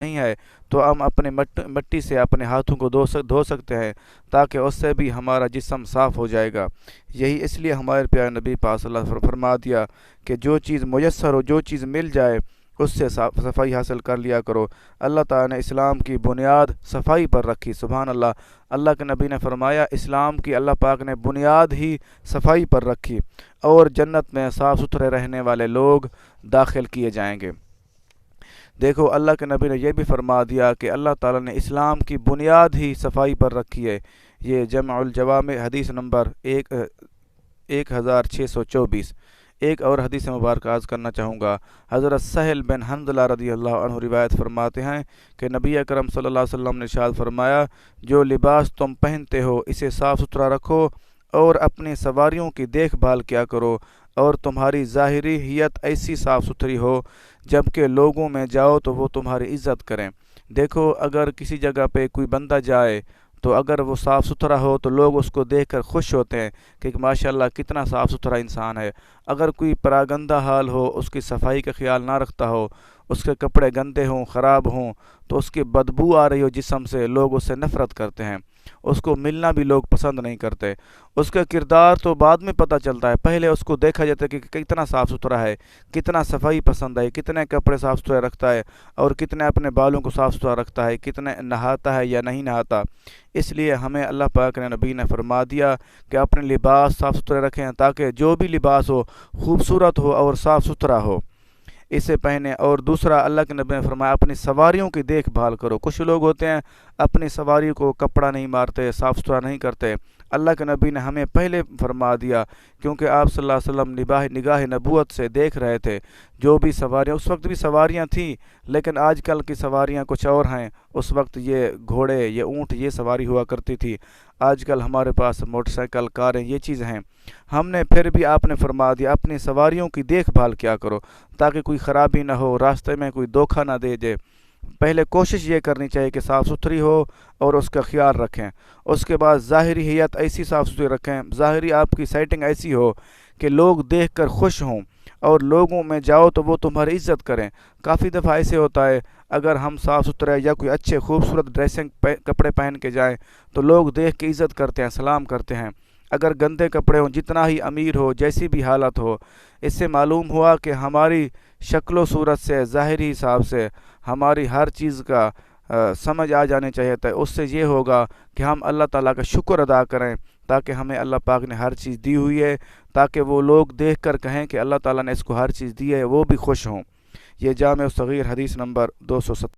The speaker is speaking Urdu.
نہیں ہے تو ہم اپنے مٹی سے اپنے ہاتھوں کو دھو سکتے ہیں، تاکہ اس سے بھی ہمارا جسم صاف ہو جائے گا۔ یہی اس لیے ہمارے پیارے نبی پاک صلی اللہ علیہ وسلم فرما دیا کہ جو چیز میسر ہو، جو چیز مل جائے، اس سے صفائی حاصل کر لیا کرو۔ اللہ تعالیٰ نے اسلام کی بنیاد صفائی پر رکھی، سبحان اللہ۔ اللہ کے نبی نے فرمایا اسلام کی اللہ پاک نے بنیاد ہی صفائی پر رکھی، اور جنت میں صاف ستھرے رہنے والے لوگ داخل کیے جائیں گے۔ دیکھو اللہ کے نبی نے یہ بھی فرما دیا کہ اللہ تعالیٰ نے اسلام کی بنیاد ہی صفائی پر رکھی ہے۔ یہ جمع الجوامع حدیث نمبر 1624۔ ایک اور حدیث مبارکہ عرض کرنا چاہوں گا۔ حضرت سہل بن حنظلہ رضی اللہ عنہ روایت فرماتے ہیں کہ نبی اکرم صلی اللہ علیہ وسلم نے ارشاد فرمایا، جو لباس تم پہنتے ہو اسے صاف ستھرا رکھو اور اپنی سواریوں کی دیکھ بھال کیا کرو، اور تمہاری ظاہری حیت ایسی صاف ستھری ہو جبکہ لوگوں میں جاؤ تو وہ تمہاری عزت کریں۔ دیکھو اگر کسی جگہ پہ کوئی بندہ جائے تو اگر وہ صاف ستھرا ہو تو لوگ اس کو دیکھ کر خوش ہوتے ہیں کہ ماشاءاللہ کتنا صاف ستھرا انسان ہے۔ اگر کوئی پراگندہ حال ہو، اس کی صفائی کا خیال نہ رکھتا ہو، اس کے کپڑے گندے ہوں، خراب ہوں، تو اس کی بدبو آ رہی ہو جسم سے، لوگ اس سے نفرت کرتے ہیں، اس کو ملنا بھی لوگ پسند نہیں کرتے۔ اس کا کردار تو بعد میں پتہ چلتا ہے، پہلے اس کو دیکھا جاتا ہے کہ کتنا صاف ستھرا ہے، کتنا صفائی پسند ہے، کتنے کپڑے صاف ستھرے رکھتا ہے، اور کتنے اپنے بالوں کو صاف ستھرا رکھتا ہے، کتنے نہاتا ہے یا نہیں نہاتا۔ اس لیے ہمیں اللہ پاک نے نبی نے فرما دیا کہ اپنے لباس صاف ستھرے رکھیں، تاکہ جو بھی لباس ہو خوبصورت ہو اور صاف ستھرا ہو، اسے پہنے۔ اور دوسرا اللہ کے نبی نے فرمایا اپنی سواریوں کی دیکھ بھال کرو۔ کچھ لوگ ہوتے ہیں اپنی سواری کو کپڑا نہیں مارتے، صاف ستھرا نہیں کرتے۔ اللہ کے نبی نے ہمیں پہلے فرما دیا، کیونکہ آپ صلی اللہ علیہ وسلم نگاہ نبوت سے دیکھ رہے تھے جو بھی سواریاں، اس وقت بھی سواریاں تھیں لیکن آج کل کی سواریاں کچھ اور ہیں۔ اس وقت یہ گھوڑے، یہ اونٹ، یہ سواری ہوا کرتی تھی، آج کل ہمارے پاس موٹر سائیکل، کاریں، یہ چیزیں ہیں۔ ہم نے پھر بھی آپ نے فرما دیا اپنی سواریوں کی دیکھ بھال کیا کرو، تاکہ کوئی خرابی نہ ہو، راستے میں کوئی دھوکہ نہ دے دے۔ پہلے کوشش یہ کرنی چاہیے کہ صاف ستھری ہو اور اس کا خیال رکھیں۔ اس کے بعد ظاہری حیت ایسی صاف ستھری رکھیں، ظاہری آپ کی سیٹنگ ایسی ہو کہ لوگ دیکھ کر خوش ہوں، اور لوگوں میں جاؤ تو وہ تمہاری عزت کریں۔ کافی دفعہ ایسے ہوتا ہے اگر ہم صاف ستھرے یا کوئی اچھے خوبصورت ڈریسنگ کپڑے پہن کے جائیں تو لوگ دیکھ کے عزت کرتے ہیں، سلام کرتے ہیں۔ اگر گندے کپڑے ہوں، جتنا ہی امیر ہو، جیسی بھی حالت ہو، اس سے معلوم ہوا کہ ہماری شکل و صورت سے، ظاہری حساب سے ہماری ہر چیز کا سمجھ آ جانی چاہیے تھا۔ اس سے یہ ہوگا کہ ہم اللہ تعالیٰ کا شکر ادا کریں، تاکہ ہمیں اللہ پاک نے ہر چیز دی ہوئی ہے، تاکہ وہ لوگ دیکھ کر کہیں کہ اللہ تعالیٰ نے اس کو ہر چیز دی ہے، وہ بھی خوش ہوں۔ یہ جامع صغیر حدیث نمبر 270۔